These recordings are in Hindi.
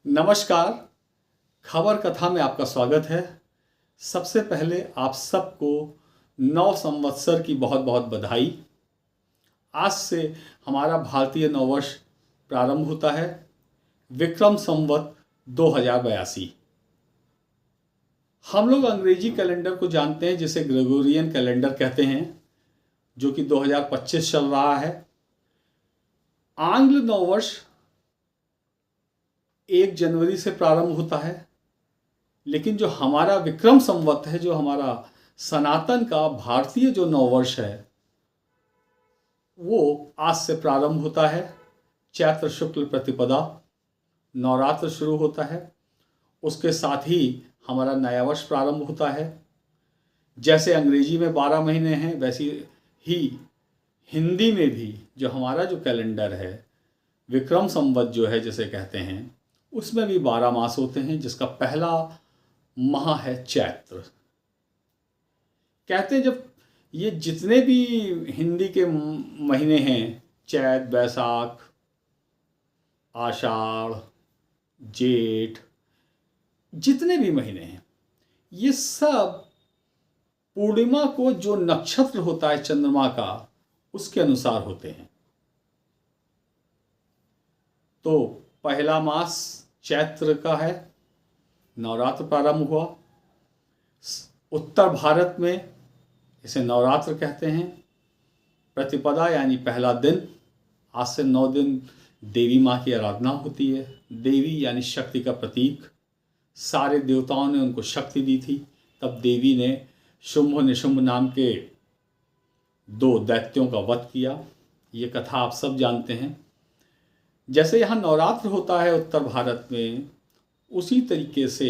नमस्कार। खबर कथा में आपका स्वागत है। सबसे पहले आप सबको नव संवत्सर की बहुत बहुत बधाई। आज से हमारा भारतीय नववर्ष प्रारंभ होता है, विक्रम संवत 2082। हम लोग अंग्रेजी कैलेंडर को जानते हैं जिसे ग्रेगोरियन कैलेंडर कहते हैं, जो कि 2025 चल रहा है। आंग्ल नववर्ष 1 जनवरी से प्रारंभ होता है, लेकिन जो हमारा विक्रम संवत है, जो हमारा सनातन का भारतीय जो नववर्ष है, वो आज से प्रारंभ होता है। चैत्र शुक्ल प्रतिपदा नवरात्र शुरू होता है, उसके साथ ही हमारा नया वर्ष प्रारंभ होता है। जैसे अंग्रेजी में 12 महीने हैं, वैसे ही हिंदी में भी जो हमारा जो कैलेंडर है, विक्रम संवत जो है जिसे कहते हैं, उसमें भी 12 मास होते हैं, जिसका पहला माह है चैत्र। कहते हैं जब ये जितने भी हिंदी के महीने हैं, चैत, बैसाख, आषाढ़, जेठ, जितने भी महीने हैं, ये सब पूर्णिमा को जो नक्षत्र होता है चंद्रमा का, उसके अनुसार होते हैं। तो पहला मास चैत्र का है, नवरात्र प्रारंभ हुआ। उत्तर भारत में इसे नवरात्र कहते हैं। प्रतिपदा यानी पहला दिन, आज से 9 दिन देवी माँ की आराधना होती है। देवी यानी शक्ति का प्रतीक। सारे देवताओं ने उनको शक्ति दी थी, तब देवी ने शुंभ निशुंभ नाम के 2 दैत्यों का वध किया। ये कथा आप सब जानते हैं। जैसे यहाँ नवरात्र होता है उत्तर भारत में, उसी तरीके से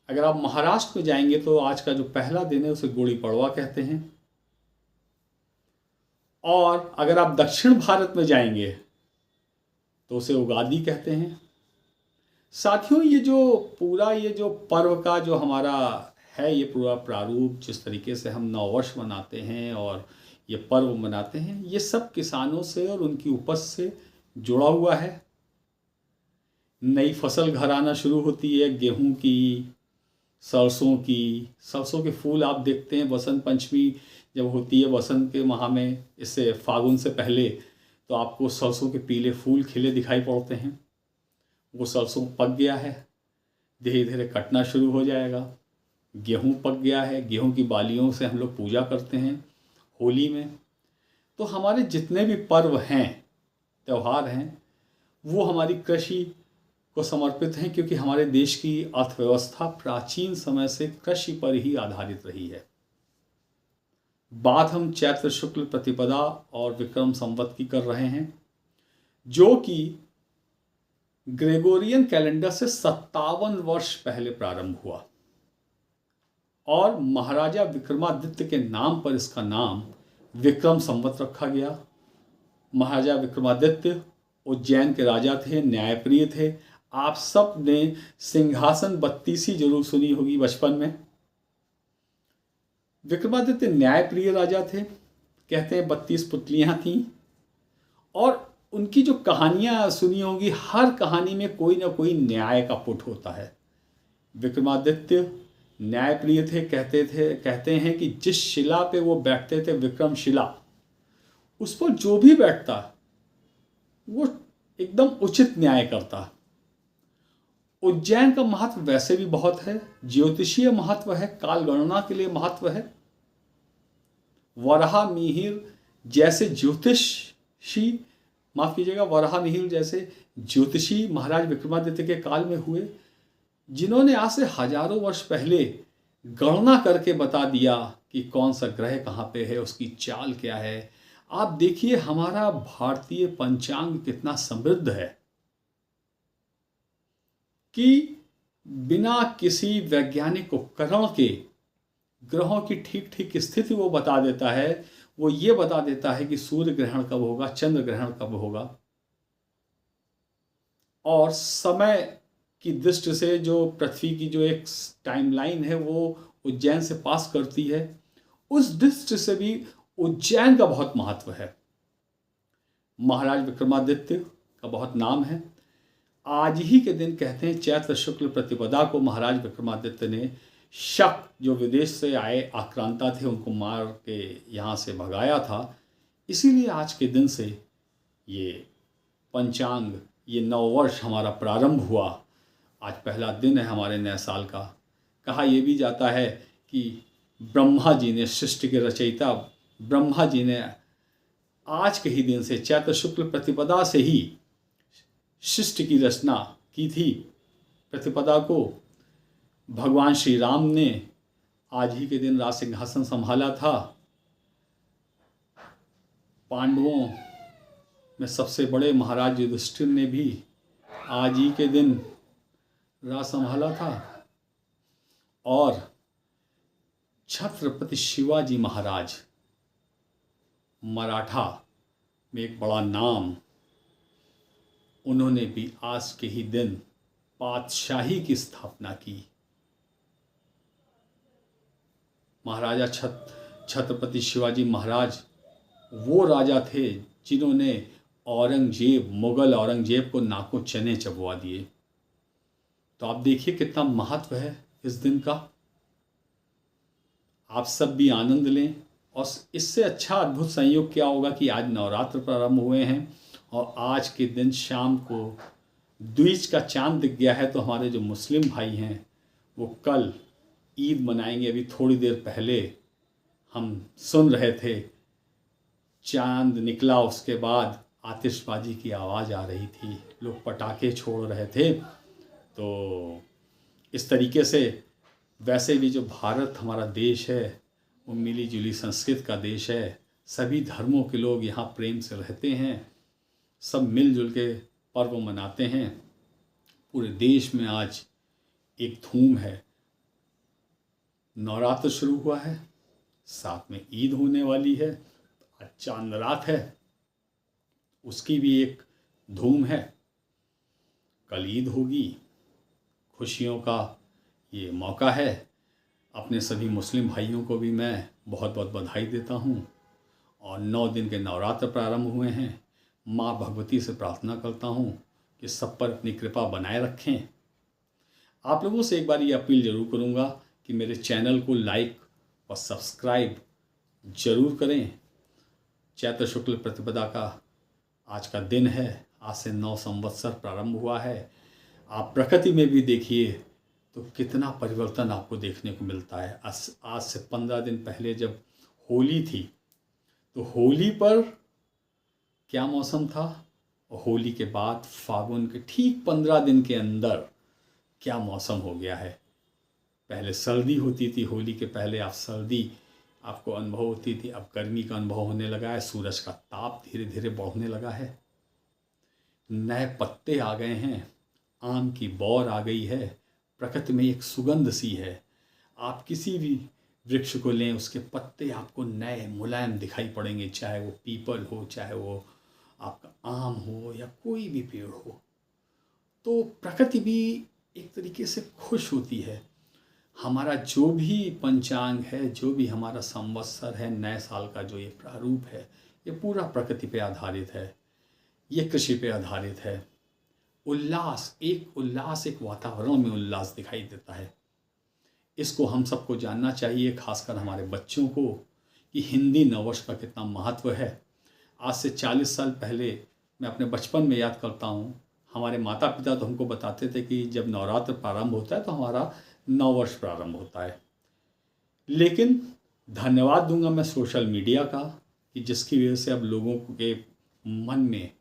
अगर आप महाराष्ट्र में जाएंगे तो आज का जो पहला दिन है उसे गुड़ी पड़वा कहते हैं। और अगर आप दक्षिण भारत में जाएंगे तो उसे उगादि कहते हैं। साथियों, ये जो पर्व का जो हमारा है, ये पूरा प्रारूप, जिस तरीके से हम नववर्ष मनाते हैं और ये पर्व मनाते हैं, ये सब किसानों से और उनकी उपज से जुड़ा हुआ है। नई फसल घर आना शुरू होती है, गेहूं की, सरसों के फूल आप देखते हैं। बसंत पंचमी जब होती है बसंत के माह में, इससे फागुन से पहले, तो आपको सरसों के पीले फूल खिले दिखाई पड़ते हैं। वो सरसों पक गया है, धीरे धीरे कटना शुरू हो जाएगा। गेहूं पक गया है, गेहूं की बालियों से हम लोग पूजा करते हैं होली में। तो हमारे जितने भी पर्व हैं, त्यौहार हैं, वो हमारी कृषि को समर्पित हैं, क्योंकि हमारे देश की अर्थव्यवस्था प्राचीन समय से कृषि पर ही आधारित रही है। बात हम चैत्र शुक्ल प्रतिपदा और विक्रम संवत की कर रहे हैं, जो कि ग्रेगोरियन कैलेंडर से 57 वर्ष पहले प्रारंभ हुआ। और महाराजा विक्रमादित्य के नाम पर इसका नाम विक्रम संवत रखा गया। महाराजा विक्रमादित्य उज्जैन के राजा थे, न्यायप्रिय थे। आप सब ने सिंहासन बत्तीसी जरूर सुनी होगी बचपन में। विक्रमादित्य न्यायप्रिय राजा थे। कहते हैं 32 पुतलियां थीं, और उनकी जो कहानियां सुनी होगी, हर कहानी में कोई ना कोई न्याय का पुट होता है। विक्रमादित्य न्यायप्रिय थे। कहते हैं कि जिस शिला पे वो बैठते थे, विक्रम शिला, उस पर जो भी बैठता वो एकदम उचित न्याय करता। उज्जैन का महत्व वैसे भी बहुत है। ज्योतिषीय महत्व है, काल गणना के लिए महत्व है। वराह मिहिर जैसे ज्योतिषी महाराज विक्रमादित्य के काल में हुए, जिन्होंने आज से हजारों वर्ष पहले गणना करके बता दिया कि कौन सा ग्रह कहाँ पे है, उसकी चाल क्या है। आप देखिए हमारा भारतीय पंचांग कितना समृद्ध है कि बिना किसी वैज्ञानिक उपकरण के ग्रहों की ठीक ठीक स्थिति वो बता देता है। वो ये बता देता है कि सूर्य ग्रहण कब होगा, चंद्र ग्रहण कब होगा। और समय की दृष्टि से जो पृथ्वी की जो एक टाइमलाइन है, वो उज्जैन से पास करती है। उस दृष्टि से भी उज्जैन का बहुत महत्व है। महाराज विक्रमादित्य का बहुत नाम है। आज ही के दिन कहते हैं चैत्र शुक्ल प्रतिपदा को महाराज विक्रमादित्य ने शक जो विदेश से आए आक्रांता थे उनको मार के यहाँ से भगाया था। इसीलिए आज के दिन से ये पंचांग, ये नववर्ष हमारा प्रारंभ हुआ। आज पहला दिन है हमारे नए साल का। कहा यह भी जाता है कि ब्रह्मा जी ने, सृष्टि के रचयिता ब्रह्मा जी ने आज के ही दिन से चैत्र शुक्ल प्रतिपदा से ही सृष्टि की रचना की थी। प्रतिपदा को भगवान श्री राम ने आज ही के दिन राज सिंहासन संभाला था। पांडवों में सबसे बड़े महाराज युधिष्ठिर ने भी आज ही के दिन राज संभाला था। और छत्रपति शिवाजी महाराज, मराठा में एक बड़ा नाम, उन्होंने भी आज के ही दिन पातशाही की स्थापना की। महाराजा छत्रपति शिवाजी महाराज वो राजा थे जिन्होंने औरंगजेब, मुगल औरंगजेब को नाकों चने चबवा दिए। तो आप देखिए कितना महत्व है इस दिन का। आप सब भी आनंद लें। और इससे अच्छा अद्भुत संयोग क्या होगा कि आज नवरात्र प्रारंभ हुए हैं और आज के दिन शाम को द्विज का चांद दिख गया है। तो हमारे जो मुस्लिम भाई हैं वो कल ईद मनाएंगे। अभी थोड़ी देर पहले हम सुन रहे थे चांद निकला, उसके बाद आतिशबाजी की आवाज़ आ रही थी, लोग पटाखे छोड़ रहे थे। तो इस तरीके से वैसे भी जो भारत हमारा देश है वो मिली जुली संस्कृत का देश है। सभी धर्मों के लोग यहाँ प्रेम से रहते हैं, सब मिलजुल के पर्व मनाते हैं। पूरे देश में आज एक धूम है। नवरात्र शुरू हुआ है, साथ में ईद होने वाली है। आज चांद रात है, उसकी भी एक धूम है। कल ईद होगी, खुशियों का ये मौका है। अपने सभी मुस्लिम भाइयों को भी मैं बहुत बहुत बधाई देता हूँ। और 9 दिन के नवरात्र प्रारंभ हुए हैं। माँ भगवती से प्रार्थना करता हूँ कि सब पर अपनी कृपा बनाए रखें। आप लोगों से एक बार ये अपील ज़रूर करूँगा कि मेरे चैनल को लाइक और सब्सक्राइब ज़रूर करें। चैत्र शुक्ल प्रतिपदा का आज का दिन है। आज से 9 संवत्सर प्रारंभ हुआ है। आप प्रकृति में भी देखिए तो कितना परिवर्तन आपको देखने को मिलता है। आज से 15 दिन पहले जब होली थी तो होली पर क्या मौसम था, और होली के बाद फागुन के ठीक 15 दिन के अंदर क्या मौसम हो गया है। पहले सर्दी होती थी, होली के पहले आप सर्दी आपको अनुभव होती थी, अब गर्मी का अनुभव होने लगा है। सूरज का ताप धीरे धीरे बढ़ने लगा है। नए पत्ते आ गए हैं, आम की बौर आ गई है। प्रकृति में एक सुगंध सी है। आप किसी भी वृक्ष को लें, उसके पत्ते आपको नए मुलायम दिखाई पड़ेंगे, चाहे वो पीपल हो, चाहे वो आपका आम हो या कोई भी पेड़ हो। तो प्रकृति भी एक तरीके से खुश होती है। हमारा जो भी पंचांग है, जो भी हमारा संवत्सर है, नए साल का जो ये प्रारूप है, ये पूरा प्रकृति पे आधारित है, ये कृषि पे आधारित है। उल्लास, एक वातावरण में उल्लास दिखाई देता है। इसको हम सबको जानना चाहिए, खासकर हमारे बच्चों को, कि हिंदी नववर्ष का कितना महत्व है। आज से 40 साल पहले मैं अपने बचपन में याद करता हूँ, हमारे माता पिता तो हमको बताते थे कि जब नवरात्र प्रारंभ होता है तो हमारा नववर्ष प्रारंभ होता है। लेकिन धन्यवाद दूंगा मैं सोशल मीडिया का, कि जिसकी वजह से अब लोगों के मन में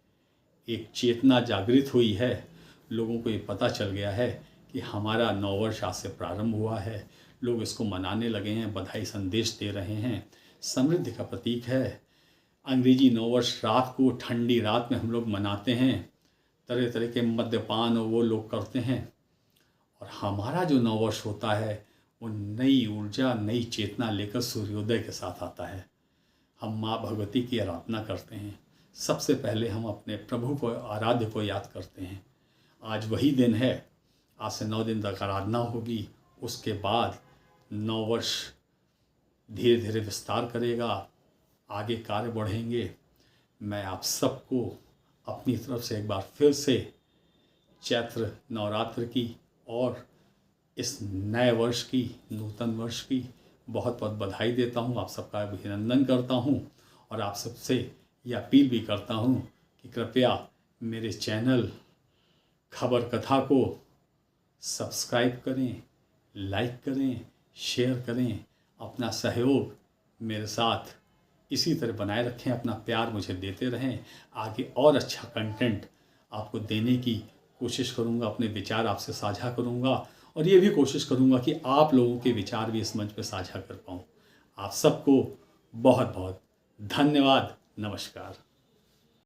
एक चेतना जागृत हुई है। लोगों को ये पता चल गया है कि हमारा नववर्ष आज से प्रारंभ हुआ है। लोग इसको मनाने लगे हैं, बधाई संदेश दे रहे हैं। समृद्धि का प्रतीक है। अंग्रेजी नववर्ष रात को, ठंडी रात में हम लोग मनाते हैं। तरह तरह के मद्यपान वो लोग करते हैं। और हमारा जो नववर्ष होता है वो नई ऊर्जा, नई चेतना लेकर सूर्योदय के साथ आता है। हम माँ भगवती की आराधना करते हैं। सबसे पहले हम अपने प्रभु को, आराध्य को याद करते हैं। आज वही दिन है। आज से 9 दिन तक आराधना होगी। उसके बाद नववर्ष धीरे धीरे विस्तार करेगा, आगे कार्य बढ़ेंगे। मैं आप सबको अपनी तरफ से एक बार फिर से चैत्र नवरात्र की और इस नए वर्ष की, नूतन वर्ष की बहुत बहुत बधाई देता हूँ। आप सबका अभिनंदन करता हूँ और आप सबसे ये अपील भी करता हूँ कि कृपया मेरे चैनल खबर कथा को सब्सक्राइब करें, लाइक करें, शेयर करें। अपना सहयोग मेरे साथ इसी तरह बनाए रखें, अपना प्यार मुझे देते रहें। आगे और अच्छा कंटेंट आपको देने की कोशिश करूँगा, अपने विचार आपसे साझा करूँगा और ये भी कोशिश करूँगा कि आप लोगों के विचार भी इस मंच पर साझा कर पाऊँ। आप सबको बहुत बहुत धन्यवाद। नमस्कार।